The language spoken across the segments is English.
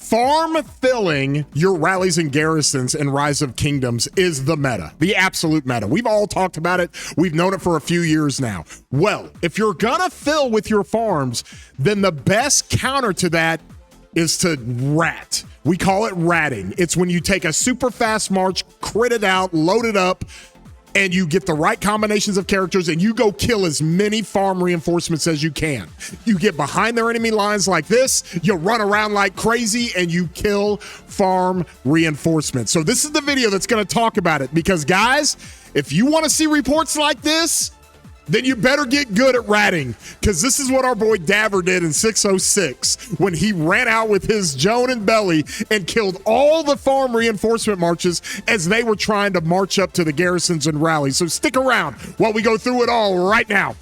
Farm filling your rallies and garrisons in Rise of Kingdoms is the meta, the absolute meta. We've all talked about it. We've known it for a few years now. Well, if you're gonna fill with your farms, then the best counter to that is to rat. We call it ratting. It's when you take a super fast march, crit it out, load it up, and you get the right combinations of characters and you go kill as many farm reinforcements as you can. You get behind their enemy lines like this, you run around like crazy, and you kill farm reinforcements. So this is the video that's going to talk about it, because guys, if you want to see reports like this, then you better get good at ratting, because this is what our boy Daver did in 606 when he ran out with his Joan and Belly and killed all the farm reinforcement marches as they were trying to march up to the garrisons and rallies. So stick around while we go through it all right now.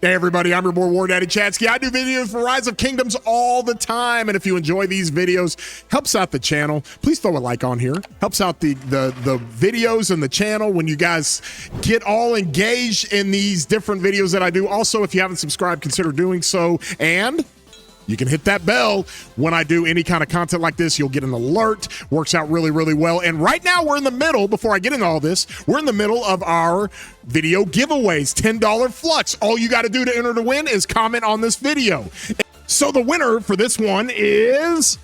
Hey everybody, I'm your boy War Daddy Chatsky. I do videos for Rise of Kingdoms all the time, and if you enjoy these videos, helps out the channel. Please throw a like on here. Helps out the videos and the channel when you guys get all engaged in these different videos that I do. Also, if you haven't subscribed, consider doing so, and you can hit that bell when I do any kind of content like this. You'll get an alert. Works out really, really well. And right now we're in the middle, before I get into all this, we're in the middle of our video giveaways, $10 flux. All you got to do to enter to win is comment on this video. So the winner for this one is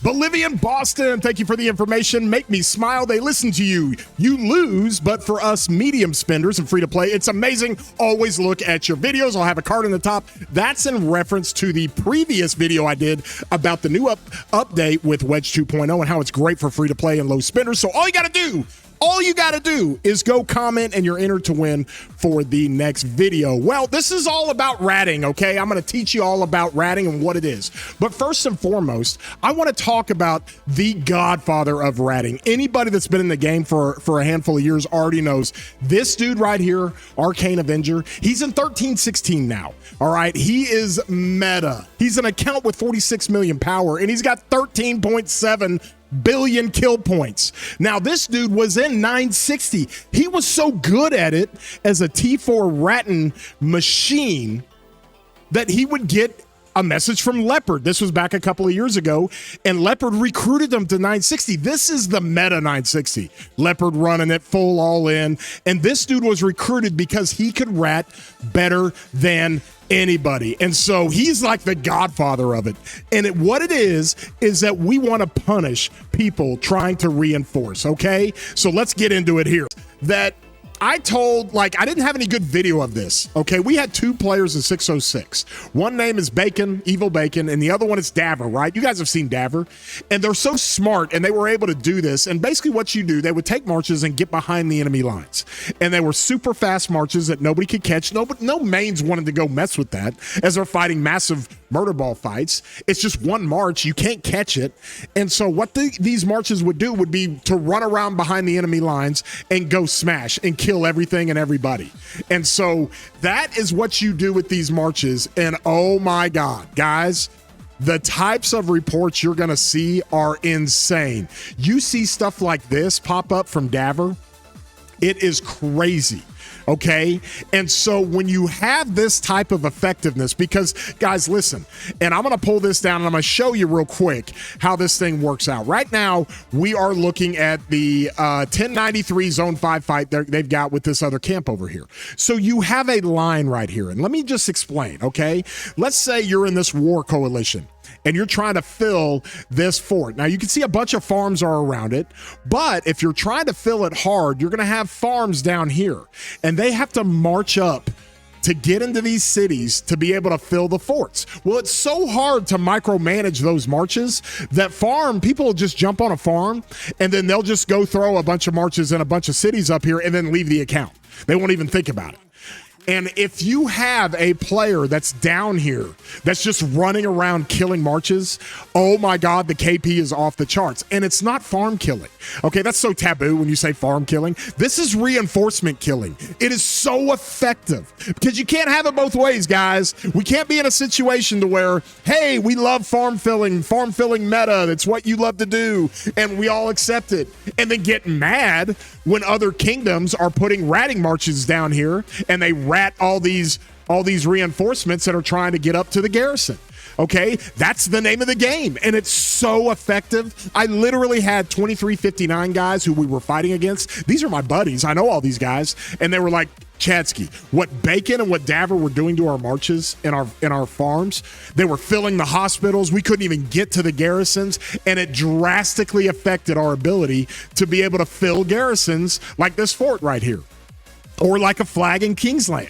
Bolivian Boston. Thank you for the information. Make me smile. They listen to you. You lose, but for us medium spenders and free to play, it's amazing. Always look at your videos. I'll have a card in the top. That's in reference to the previous video I did about the new update with Wedge 2.0 and how it's great for free to play and low spenders. So all you got to do is go comment and you're entered to win for the next video. Well, this is all about ratting, okay? I'm going to teach you all about ratting and what it is. But first and foremost, I want to talk about the godfather of ratting. Anybody that's been in the game for a handful of years already knows this dude right here, Arcane Avenger. He's in 1316 now, all right? He is meta. He's an account with 46 million power, and he's got 13.7 billion kill points. Now, this dude was in 960. He was so good at it as a T4 ratting machine that he would get a message from Leopard. This was back a couple of years ago, and Leopard recruited him to 960. This is the meta 960. Leopard running it full all in, and this dude was recruited because he could rat better than anybody. And so he's like the godfather of it. And what it is that we want to punish people trying to reinforce, okay? So let's get into it here. That I didn't have any good video of this, okay? We had two players in 606. One name is Bacon, Evil Bacon, and the other one is Daver, right? You guys have seen Daver. And they're so smart, and they were able to do this. And basically what you do, they would take marches and get behind the enemy lines. And they were super fast marches that nobody could catch. No mains wanted to go mess with that as they're fighting massive murder ball fights. It's just one march. You can't catch it. And so what these marches would do would be to run around behind the enemy lines and go smash and kill everything and everybody. And so that is what you do with these marches. And oh my God, guys, the types of reports you're going to see are insane. You see stuff like this pop up from Daver. It is crazy. Okay. And so when you have this type of effectiveness, because guys, listen, and I'm going to pull this down and I'm going to show you real quick how this thing works out. Right now, we are looking at the 1093 zone 5 fight they've got with this other camp over here. So you have a line right here. And let me just explain. Okay. Let's say you're in this war coalition and you're trying to fill this fort. Now, you can see a bunch of farms are around it, but if you're trying to fill it hard, you're going to have farms down here, and they have to march up to get into these cities to be able to fill the forts. Well, it's so hard to micromanage those marches that people will just jump on a farm, and then they'll just go throw a bunch of marches in a bunch of cities up here and then leave the account. They won't even think about it. And if you have a player that's down here that's just running around killing marches, oh my God, the KP is off the charts. And it's not farm killing. Okay, that's so taboo when you say farm killing. This is reinforcement killing. It is so effective because you can't have it both ways, guys. We can't be in a situation to where, hey, we love farm filling meta. That's what you love to do. And we all accept it. And then get mad when other kingdoms are putting ratting marches down here and they rat all these reinforcements that are trying to get up to the garrison. Okay, that's the name of the game, and it's so effective. I literally had 2359 guys who we were fighting against. These are my buddies. I know all these guys, and they were like, Chadsky, what Bacon and what Daver were doing to our marches in our farms, they were filling the hospitals. We couldn't even get to the garrisons, and it drastically affected our ability to be able to fill garrisons like this fort right here, or like a flag in Kingsland.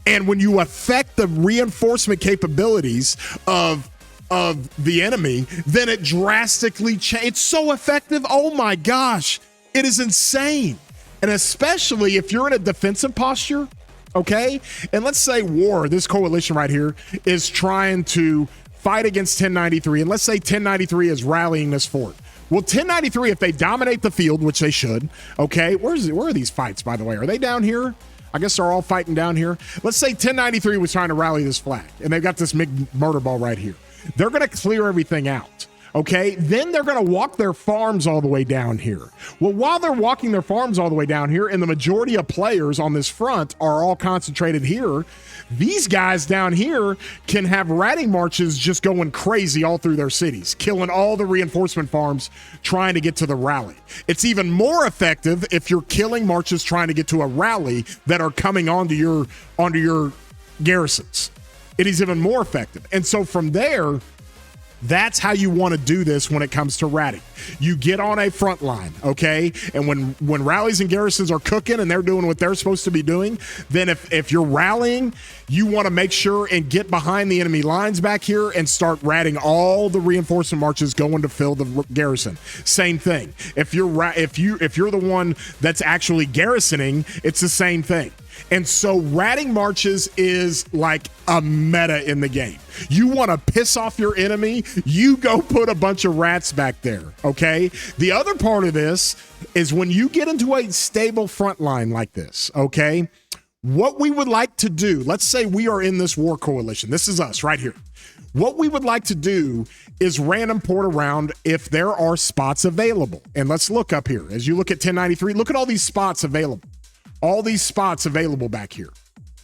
And when you affect the reinforcement capabilities of the enemy, then it drastically changes. It's so effective. Oh my gosh, it is insane. And especially if you're in a defensive posture, okay? And let's say this coalition right here, is trying to fight against 1093. And let's say 1093 is rallying this fort. Well, 1093, if they dominate the field, which they should, okay? Where are these fights, by the way? Are they down here? I guess they're all fighting down here. Let's say 1093 was trying to rally this flag, and they've got this big murder ball right here. They're going to clear everything out, okay? Then they're going to walk their farms all the way down here. Well, while they're walking their farms all the way down here, and the majority of players on this front are all concentrated here, these guys down here can have ratting marches just going crazy all through their cities, killing all the reinforcement farms trying to get to the rally. It's even more effective if you're killing marches trying to get to a rally that are coming onto your garrisons. It is even more effective. And so from there, that's how you want to do this when it comes to ratting. You get on a front line, okay? And when rallies and garrisons are cooking and they're doing what they're supposed to be doing, then if you're rallying, you want to make sure and get behind the enemy lines back here and start ratting all the reinforcement marches going to fill the garrison. Same thing. If you're the one that's actually garrisoning, it's the same thing. And so ratting marches is like a meta in the game. You want to piss off your enemy, you go put a bunch of rats back there, okay? The other part of this is when you get into a stable front line like this, okay? What we would like to do, let's say we are in this war coalition. This is us right here. What we would like to do is random port around if there are spots available. And let's look up here. As you look at 1093, look at all these spots available. All these spots available back here.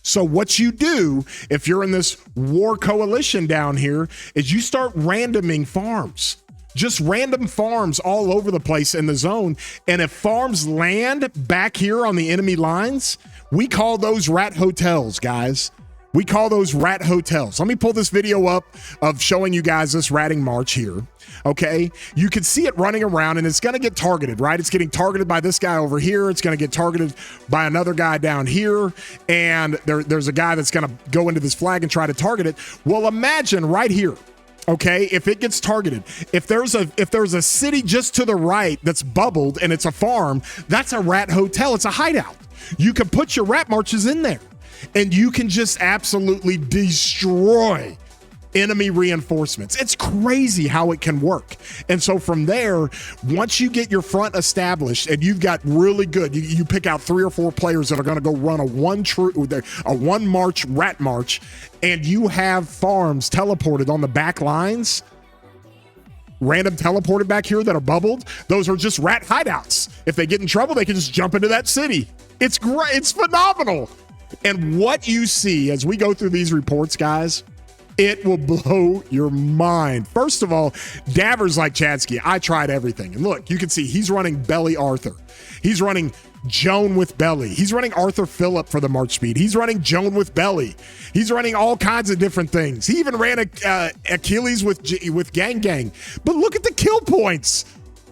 So what you do if you're in this war coalition down here is you start randoming farms. Just random farms all over the place in the zone. And if farms land back here on the enemy lines, we call those rat hotels, guys. We call those rat hotels. Let me pull this video up of showing you guys this ratting march here. Okay, you can see it running around and it's going to get targeted, right? It's getting targeted by this guy over here. It's going to get targeted by another guy down here. And there's a guy that's going to go into this flag and try to target it. Well, imagine right here. Okay, if it gets targeted, if there's a city just to the right that's bubbled and it's a farm, that's a rat hotel. It's a hideout. You can put your rat marches in there and you can just absolutely destroy enemy reinforcements. It's crazy how it can work. And so from there, once you get your front established and you've got really good, you pick out 3 or 4 players that are going to go run a one march rat march, and you have farms teleported on the back lines, random teleported back here that are bubbled. Those are just rat hideouts. If they get in trouble, they can just jump into that city. It's great. It's phenomenal. And what you see as we go through these reports, guys, it will blow your mind. First of all, Daver's like, Chadsky, I tried everything. And look, you can see he's running Belly Arthur. He's running Joan with Belly. He's running Arthur Phillip for the march speed. He's running Joan with Belly. He's running all kinds of different things. He even ran Achilles with Gang. But look at the kill points.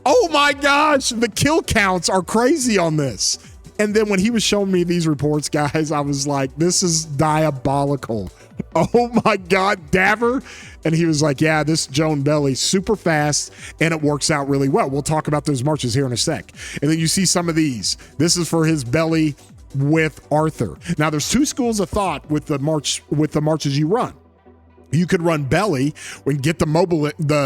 Oh my gosh, the kill counts are crazy on this. And then when he was showing me these reports, guys, I was like, this is diabolical. Oh my God, Daver. And he was like, yeah, this Joan Belly, super fast, and it works out really well. We'll talk about those marches here in a sec. And then you see some of these. This is for his Belly with Arthur. Now, there's two schools of thought with the marches you run. You could run Belly and get the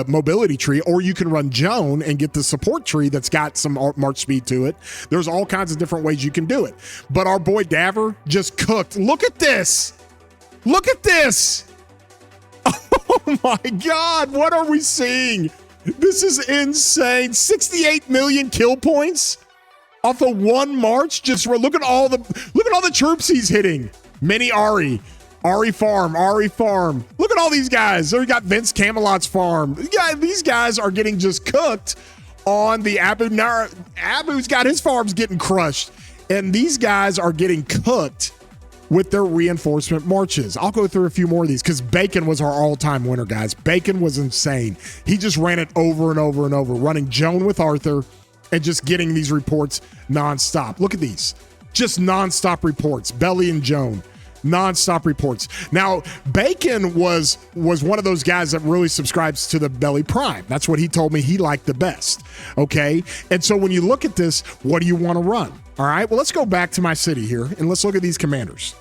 mobility tree, or you can run Joan and get the support tree that's got some march speed to it. There's all kinds of different ways you can do it. But our boy Daver just cooked. Look at this. Look at this. Oh my God. What are we seeing? This is insane. 68 million kill points off of one march. Just look at all the troops he's hitting. Mini Ari farm. Look at all these guys. We got Vince Camelot's farm. Yeah, these guys are getting just cooked on the Abu. Abu's got his farms getting crushed. And these guys are getting cooked with their reinforcement marches. I'll go through a few more of these because Bacon was our all-time winner, guys. Bacon was insane. He just ran it over and over and over, running Joan with Arthur and just getting these reports nonstop. Look at these. Just nonstop reports. Belly and Joan. Non-stop reports. Now, Bacon was one of those guys that really subscribes to the Belly Prime. That's what he told me he liked the best. Okay? And so when you look at this, what do you want to run? All right? Well, let's go back to my city here and let's look at these commanders.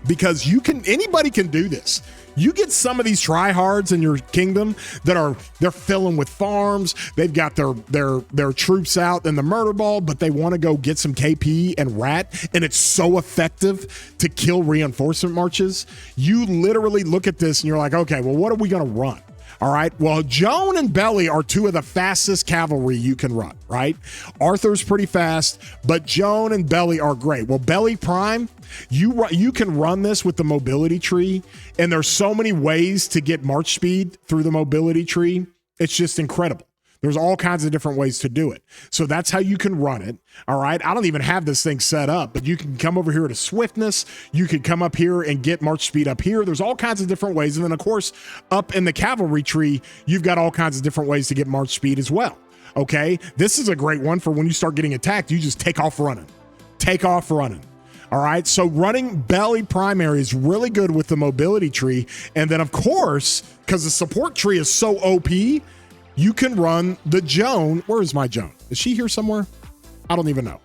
Because anybody can do this. You get some of these tryhards in your kingdom they're filling with farms. They've got their troops out in the murder ball, but they want to go get some KP and rat, and it's so effective to kill reinforcement marches. You literally look at this and you're like, okay, well, what are we going to run? All right. Well, Joan and Belly are two of the fastest cavalry you can run, right? Arthur's pretty fast, but Joan and Belly are great. Well, Belly Prime, you can run this with the mobility tree, and there's so many ways to get march speed through the mobility tree. It's just incredible. There's all kinds of different ways to do it. So that's how you can run it. All right. I don't even have this thing set up, but you can come over here to swiftness. You can come up here and get march speed up here. There's all kinds of different ways. And then, of course, up in the cavalry tree, you've got all kinds of different ways to get march speed as well. Okay. This is a great one for when you start getting attacked. You just take off running. Take off running. All right. So running Belly primary is really good with the mobility tree. And then, of course, because the support tree is so OP, you can run the Joan. Where is my Joan? Is she here somewhere? I don't even know.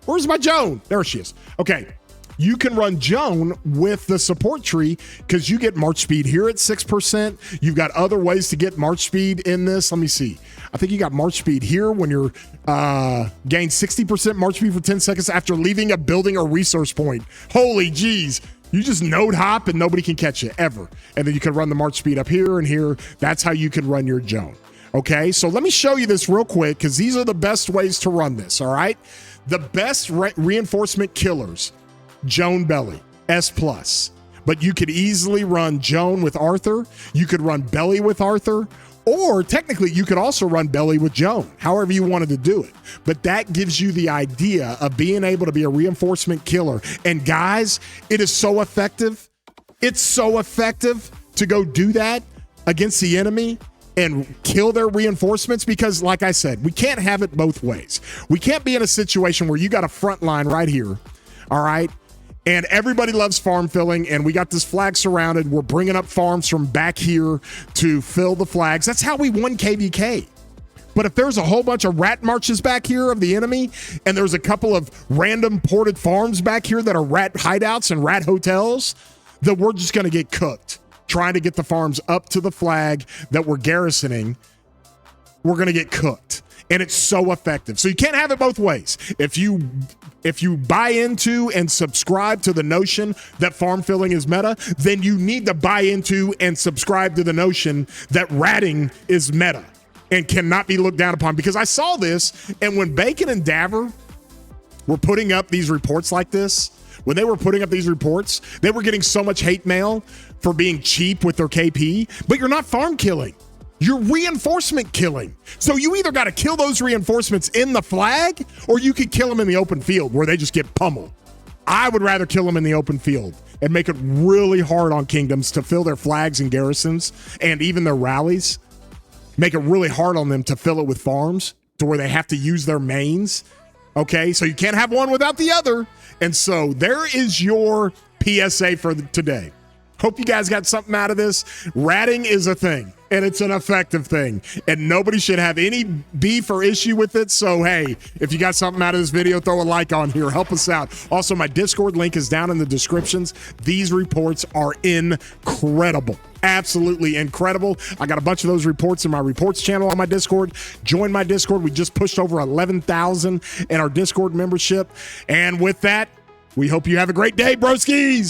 Where's my Joan? There she is. Okay. You can run Joan with the support tree because you get march speed here at 6%. You've got other ways to get march speed in this. Let me see. I think you got march speed here when you're gain 60% march speed for 10 seconds after leaving a building or resource point. Holy geez. You just node hop and nobody can catch you ever. And then you can run the march speed up here and here. That's how you can run your Joan. Okay, so let me show you this real quick because these are the best ways to run this, all right? The best reinforcement killers, Joan Belly, S+. But you could easily run Joan with Arthur. You could run Belly with Arthur. Or technically, you could also run Belly with Joan, however you wanted to do it. But that gives you the idea of being able to be a reinforcement killer. And guys, it is so effective. It's so effective to go do that against the enemy and kill their reinforcements because, like I said, we can't have it both ways. We can't be in a situation where you got a front line right here, all right? And everybody loves farm filling, and we got this flag surrounded. We're bringing up farms from back here to fill the flags. That's how we won KVK. But if there's a whole bunch of rat marches back here of the enemy, and there's a couple of random ported farms back here that are rat hideouts and rat hotels, then we're just going to get cooked trying to get the farms up to the flag that we're garrisoning. We're going to get cooked. And it's so effective. So you can't have it both ways. If you buy into and subscribe to the notion that farm filling is meta, then you need to buy into and subscribe to the notion that ratting is meta and cannot be looked down upon. Because I saw this, and when Bacon and Daver were putting up these reports like this, when they were putting up these reports, they were getting so much hate mail for being cheap with their KP, but you're not farm killing. You're reinforcement killing. So you either got to kill those reinforcements in the flag, or you could kill them in the open field where they just get pummeled. I would rather kill them in the open field and make it really hard on kingdoms to fill their flags and garrisons and even their rallies. Make it really hard on them to fill it with farms to where they have to use their mains. Okay, so you can't have one without the other. And so there is your PSA for today. Hope you guys got something out of this. Ratting is a thing, and it's an effective thing, and nobody should have any beef or issue with it. So, hey, if you got something out of this video, throw a like on here. Help us out. Also, my Discord link is down in the descriptions. These reports are incredible. Absolutely incredible. I got a bunch of those reports in my reports channel on my Discord. Join my Discord. We just pushed over 11,000 in our Discord membership. And with that, we hope you have a great day, broskies.